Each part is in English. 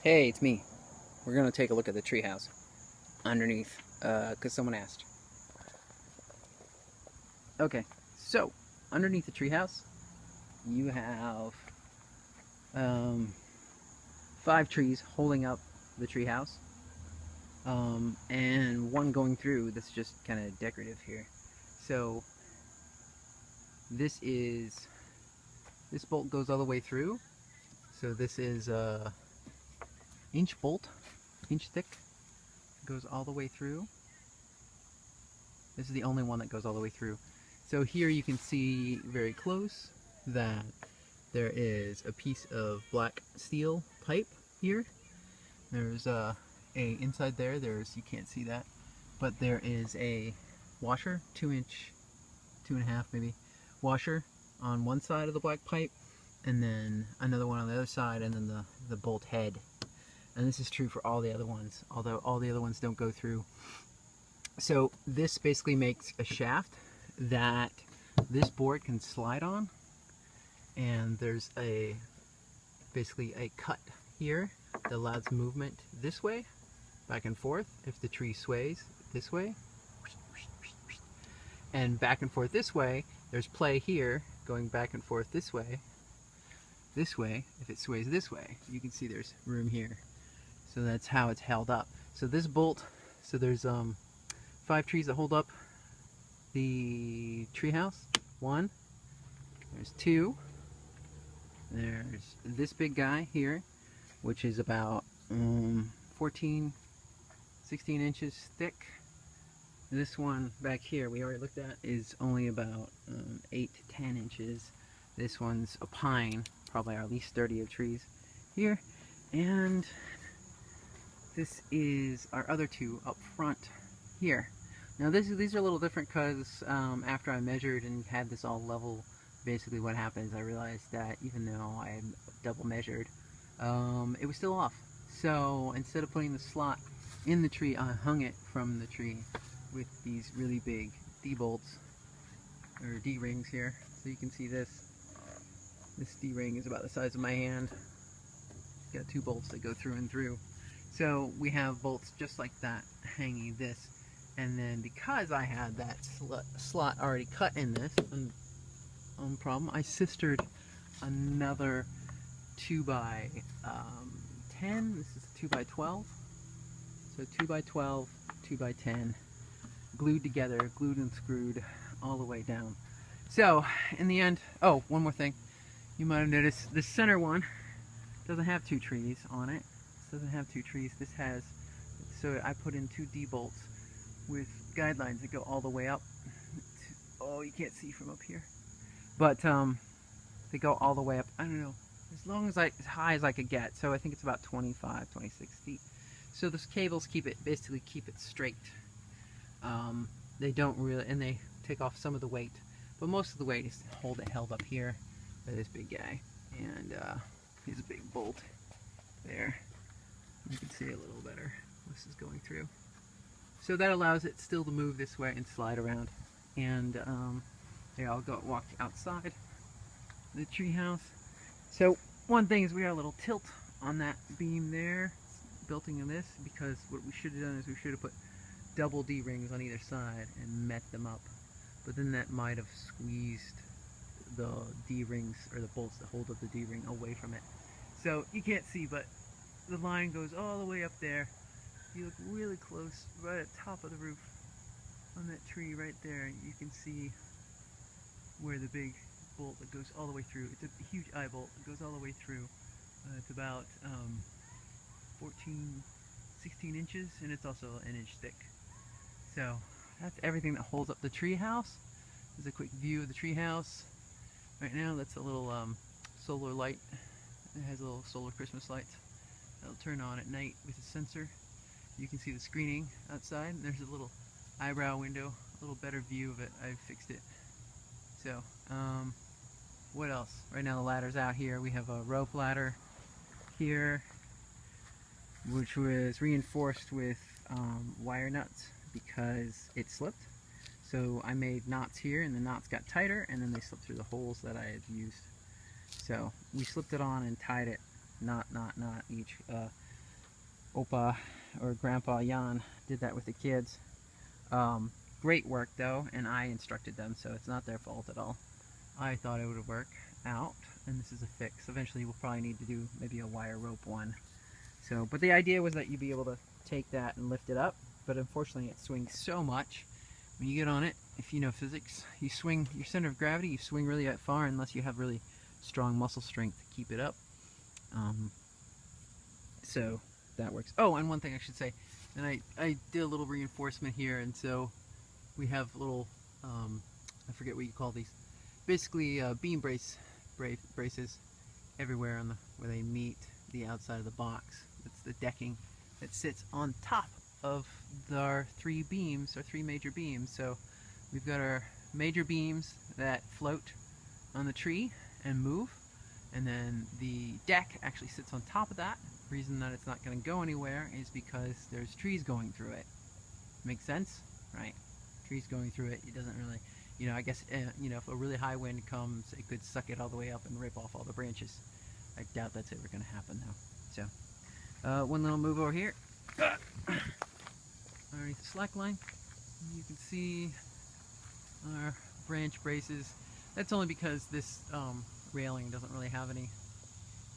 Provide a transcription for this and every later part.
Hey, it's me. We're gonna take a look at the treehouse underneath, because someone asked. Okay, so underneath the treehouse, you have 5 trees holding up the treehouse, and one going through that's just kind of decorative here. So this bolt goes all the way through. So this is a inch bolt, inch thick, goes all the way through. This is the only one that goes all the way through. So here you can see very close that there is a piece of black steel pipe here. There's inside there, you can't see that, but there is a washer, 2-inch, 2.5 maybe, washer on one side of the black pipe, and then another one on the other side, and then the bolt head. And this is true for all the other ones, although all the other ones don't go through. So this basically makes a shaft that this board can slide on, and there's basically a cut here that allows movement this way, back and forth, if the tree sways this way, and back and forth this way. There's play here, going back and forth this way, if it sways this way. You can see there's room here. So that's how it's held up. So this bolt, so there's 5 trees that hold up the treehouse. 1, there's 2, there's this big guy here, which is about 14, 16 inches thick. This one back here we already looked at is only about 8 to 10 inches. This one's a pine, probably at least 30 of trees here. And this is our other 2 up front here. Now these are a little different because after I measured and had this all level, basically what happened is I realized that even though I had double measured, it was still off. So instead of putting the slot in the tree, I hung it from the tree with these really big D-bolts, or D-rings here. So you can see this D-ring is about the size of my hand. It's got 2 bolts that go through and through. So we have bolts just like that hanging this. And then because I had that slot already cut in this, problem, I sistered another 2x10. This is 2x12. So 2x12, 2x10, glued together, glued and screwed all the way down. So in the end, oh, one more thing. You might have noticed the center one doesn't have 2 trees on it. This doesn't have 2 trees. This has, so I put in 2 D-bolts with guidelines that go all the way up. Oh, you can't see from up here, but they go all the way up. I don't know, as high as I could get. So I think it's about 25, 26 feet. So those cables basically keep it straight. They don't really, and they take off some of the weight, but most of the weight is held up here by this big guy. And here's a big bolt there. You can see it a little better. This is going through. So that allows it still to move this way and slide around. And they all walk outside the treehouse. So one thing is we got a little tilt on that beam there, built in this, because what we should have done is we should have put double D-rings on either side and met them up. But then that might have squeezed the D-rings, or the bolts that hold up the D-ring, away from it. So you can't see, but the line goes all the way up there. You look really close, right at the top of the roof, on that tree right there, you can see where the big bolt that goes all the way through. It's a huge eye bolt that goes all the way through. It's about 14, 16 inches, and it's also an inch thick. So that's everything that holds up the tree house. This is a quick view of the tree house. Right now, that's a little solar light. It has a little solar Christmas lights. That'll turn on at night with a sensor. You can see the screening outside, and there's a little eyebrow window, a little better view of it. I've fixed it. So, what else? Right now the ladder's out here. We have a rope ladder here, which was reinforced with wire nuts because it slipped. So I made knots here, and the knots got tighter, and then they slipped through the holes that I had used. So we slipped it on and tied it, knot, each Opa or Grandpa Jan did that with the kids. Great work though, and I instructed them, so it's not their fault at all. I thought it would work out, and this is a fix. Eventually we'll probably need to do maybe a wire rope one. So, but the idea was that you'd be able to take that and lift it up, but unfortunately it swings so much. When you get on it, if you know physics, you swing your center of gravity, you swing really far unless you have really strong muscle strength to keep it up. So that works. Oh, and one thing I should say, and I did a little reinforcement here, and so we have little, I forget what you call these, basically beam braces everywhere on where they meet the outside of the box. It's the decking that sits on top of our three major beams. So we've got our major beams that float on the tree and move, and then the deck actually sits on top of that. The reason that it's not going to go anywhere is because there's trees going through it. Make sense? Right. Trees going through it, it doesn't really, you know, I guess, you know, if a really high wind comes, it could suck it all the way up and rip off all the branches. I doubt that's ever going to happen though. So, one little move over here. Underneath the slack line, you can see our branch braces. That's only because this railing doesn't really have any.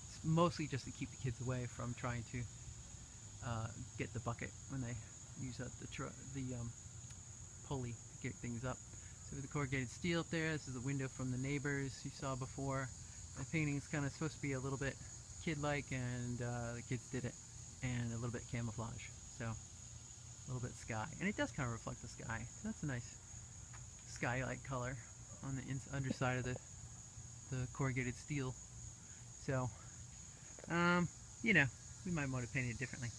It's mostly just to keep the kids away from trying to get the bucket when they use up the pulley to get things up. So with the corrugated steel up there, this is a window from the neighbors you saw before. The painting is kind of supposed to be a little bit kid-like, and the kids did it, and a little bit camouflage. So a little bit sky, and it does kind of reflect the sky. So that's a nice sky-like color on the underside of the corrugated steel. So, you know, we might want to paint it differently.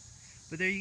But there you go.